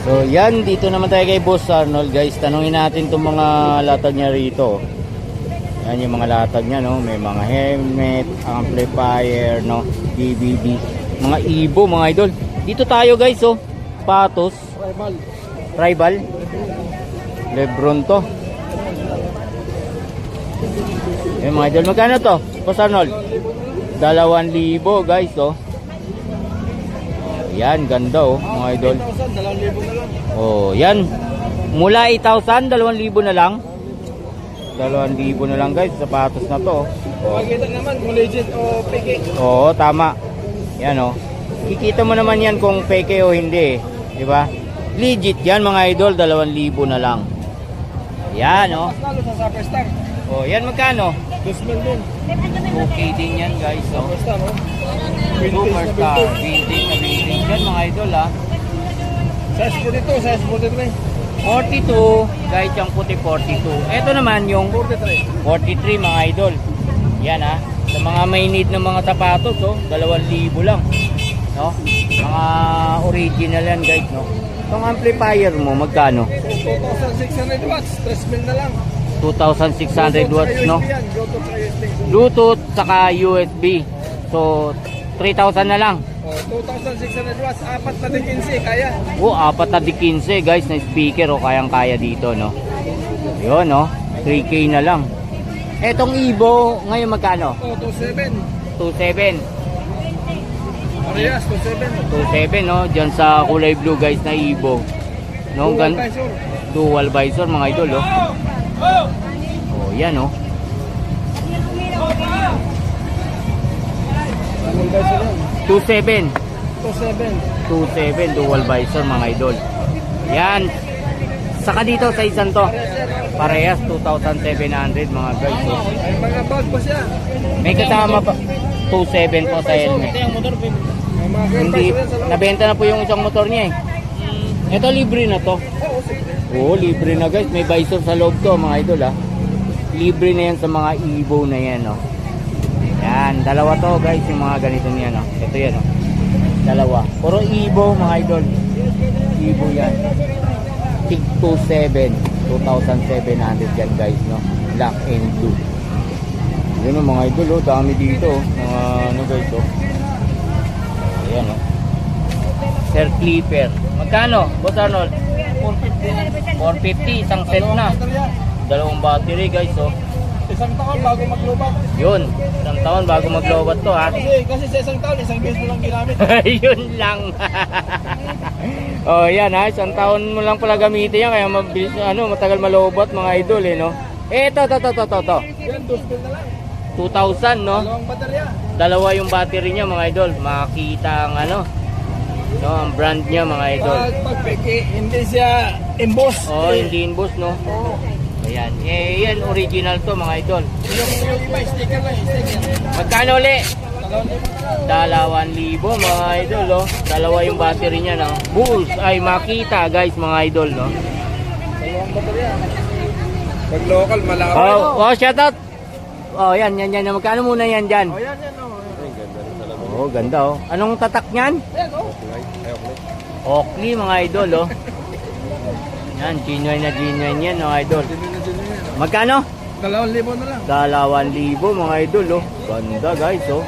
So yan, dito naman tayo kay Boss Arnold guys. Tanungin natin itong mga latag niya rito. Yan yung mga latag niya, no? May mga helmet, amplifier, no? DVD, mga Evo, mga idol. Dito tayo guys, oh. Patos. Rival. Lebron to. Yan mga idol. Magkano to, Boss Arnold? 2,000 guys, oh. Yan, ganda, oh, mga idol. 2,000 na lang. Oh, yan. Mula 8,000, 2,000 na lang. 2,000 na lang guys, sapatos na to. Oh. Makikita naman kung legit o peke. Oo, tama. Yan, oh. Kikita mo naman yan kung peke o hindi, di ba? Legit yan mga idol, 2,000 na lang. Yan, oh. Mas lalo sa Superstar. Oh, yan magkano? 2,000 din. Okay din yan guys, oh. Superstar, oh. Superstar, vintage na vintage yan mga idol, ah. Size po dito, size po dito eh. 42, guys, yung puti 42. Ito naman yung 43. 43 mga idol. Yan, ha. Sa mga may need ng mga sapatos, oh, 2,000 lang. No? Mga original yan guys, no. Itong amplifier mo magkano? So, 2,600 watts, 3,000 na lang. 2,600 watts, no. Bluetooth sa USB. Bluetooth saka USB. So 3,000 na lang. Oh, 2,600 watts, 4 na din 15, kaya. Oh, 4 na di 15 guys na speaker, oh, kayang-kaya dito, no. Yun, no. 3K na lang. Etong Evo ngayon magkano? Oh, 2,700. 2,700. Parehas, 2,700. 2,700, no. Diyan sa kulay blue guys na Evo. No, Dual visor. dual visor mga idol, oh. Oh, yan, oh. Dual visor yan. 2,700. 2,700. 2,700 dual visor mga idol. Yan. Saka dito sa isang to. Parehas 2,700 mga guys, oh. May mga bag pa siya. May kasama pa 2,700 po sa helmet. May mga Hindi, visor yan sa loob. nabenta na po yung isang motor niya, eh. Ito libre na to. Oo, sige. Oo, libre na guys. May visor sa loob to mga idol, ah. Libre na yan sa mga Evo na yan, oh. Yan, dalawa to guys, yung mga ganito niyan, oh. Ito yan, oh. Dalawa. Puro Evo mga idol. Evo yan. Tig 2,700. 2,700 yan guys, no. Black and blue. Yun, oh, mga idol, oh. Dami dito, oh. Mga ano guys, oh. Ayan, oh. Sir Clipper. Magkano, Boss Arnold? 450. 450, isang set na. Dalawang battery guys, oh. Isang taon bago maglubat. Yun, isang taon bago maglobat to, ha. Kasi sa isang taon, isang beses mo lang ginamit. Yun lang. Oh, yan, ha. Isang taon mo lang pala gamitin yan, kaya mabilis, ano, matagal malobat mga idol, eh, no. Eh, ito. Yan, 2,000 na lang. 2,000, no. Dalawang baterya. Dalawa yung battery niya mga idol. Makita ang ano, no, ang brand niya mga idol. Pag peke, hindi siya emboss. Oh, hindi inboss, no. Oo. Ayan. Eh, yan original to mga idol. Yung iba, sticker lang, sticker. Magkano uli? 2,000. 2,000 mga idol, oh. Dalawa yung battery niya, no. Bulls ay makita guys mga idol, no. Dalawang baterya. Pag local, malaki. Oh, shout out. Oh, yan. Magkano muna yan dyan? Oh, yan, oh. Oh, ganda, oh. Anong tatak niyan? Yan, oh. Oakley mga idol, oh. Yan, genuine yan, mga idol. Magkano? 2,000 na lang. 2,000 mga idol, oh. Ganda guys, oh.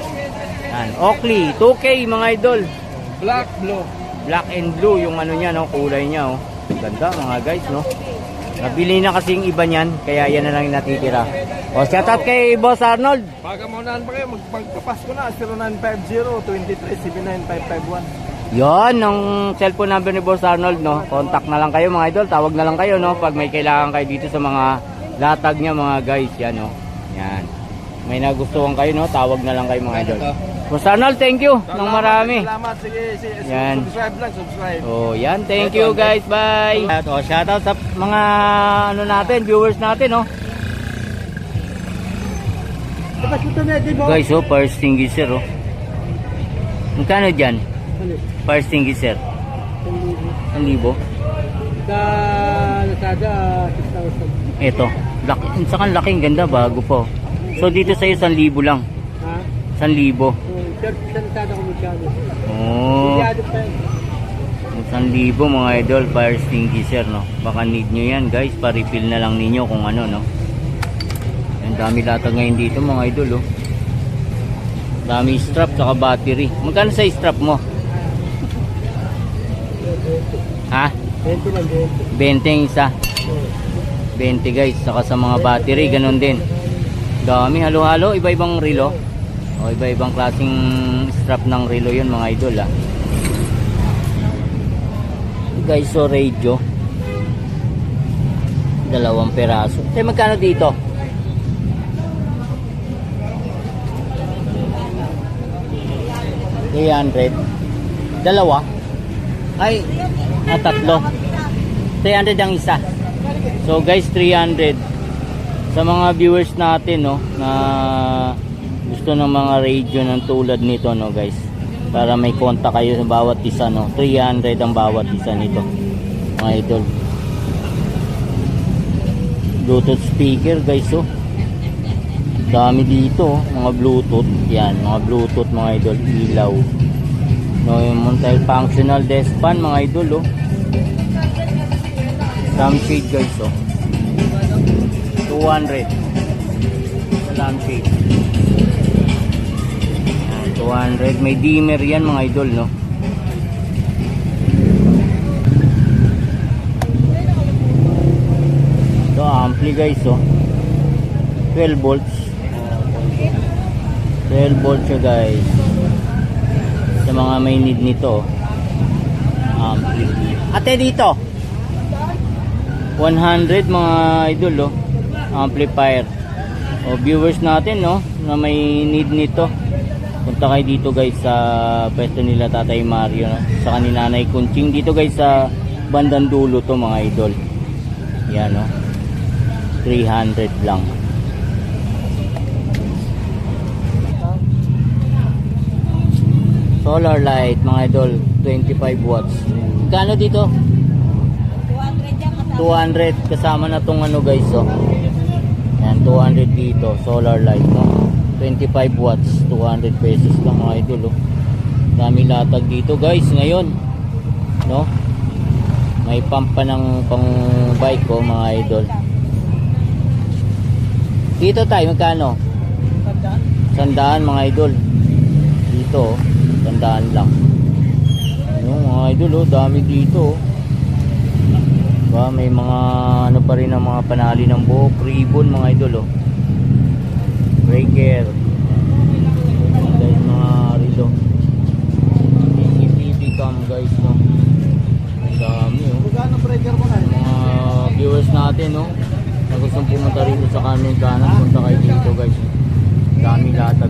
Yan, Oakley, 2K mga idol. Black, blue. Black and blue yung ano niya, no, kulay niya, oh. Ganda mga guys, no. Nabili na kasing iba niyan, kaya yan na lang yung natitira. O, shout out kay Boss Arnold. Pagkamunahan pa kayo, magpapasko na 0950-223-79551. Yon, ang cellphone number ni Boss Arnold, no. Contact na lang kayo mga idol, tawag na lang kayo, no, pag may kailangan kayo dito sa mga latag niya mga guys, yan, no. Yan. May nagustuhan kayo, no, tawag na lang kayo mga idol. Boss Arnold, thank you ng marami. Salamat, sige, Yan. subscribe lang, subscribe. Oh, yan, thank you guys, bye. O, shout out sa mga ano natin, viewers natin, no. Guys, oh, fire extinguisher, oh. Magkano dyan? Fire extinguisher? 1,000. Sa Lazada, 6,000. Ito, laki, saka laking ganda, bago po. So dito sa'yo 1,000 lang. Ha? 1,000. Sa Lazada ko magkano. Oh. Masyado pa yun. 1,000 mga idol, fire extinguisher, no? Baka need nyo yan guys, pa-refill na lang ninyo kung ano, no? Ang dami latag ngayon dito mga idol, oh. Dami strap, saka battery. Magkano sa strap mo? Ha? 20 lang, 20 yung isa. 20 guys, saka sa mga battery, ganun din. Dami, halo-halo, iba-ibang relo. O, iba-ibang klaseng strap ng relo yun mga idol, ah. Guys, so radio 2 peraso. Eh, magkano dito? $300. Dalawa? Ay, tatlo. 300 ang isa. So guys, 300. Sa mga viewers natin, no, na gusto ng mga radio ng tulad nito, no guys, para may kontak kayo sa bawat isa, no, 300 ang bawat isa nito mga idol. Bluetooth speaker guys, oh. Dami dito, oh, mga Bluetooth. Yan, mga Bluetooth mga idol, ilaw. No, yung multi-functional desk fan mga idol, oh. Lampshade guys, oh. 200. Lampshade. 200. May dimmer yan mga idol, no. Ito ampli guys, oh. 12 volts. 12 volts siya guys. Sa mga may need nito, ampli. Ate dito 100 mga idol, oh. Amplifier. O viewers natin, no, na may need nito, punta kayo dito guys sa pwesto nila Tatay Mario, no? Sa kanila Nanay Kunching dito guys sa bandang dulo to mga idol. Yan, no, 300 lang. Solar light mga idol, 25 watts. Kano dito? 200 kasama na tong ano guys, oh. Yan, 200 dito, solar light, no. 25 watts, 200 pesos lang mga idol, oh. Dami latag dito guys ngayon, no. May pump pa ng pang bike ko, mga idol. Dito tayo, magkano? 100 mga idol. Dito, oh, 100 lang. Ano mga idol, oh, dami dito, oh. Ba, may mga ano pa rin ang mga panali ng buhok, ribbon mga idol, oh. Breaker. Guys, mga rilo. CCTV cam guys, no. Ang dami, oh. Magkano breaker mo na? Mga viewers natin, no, na gustong pumunta rito sa kanan, punta kayo dito guys. Dami latag.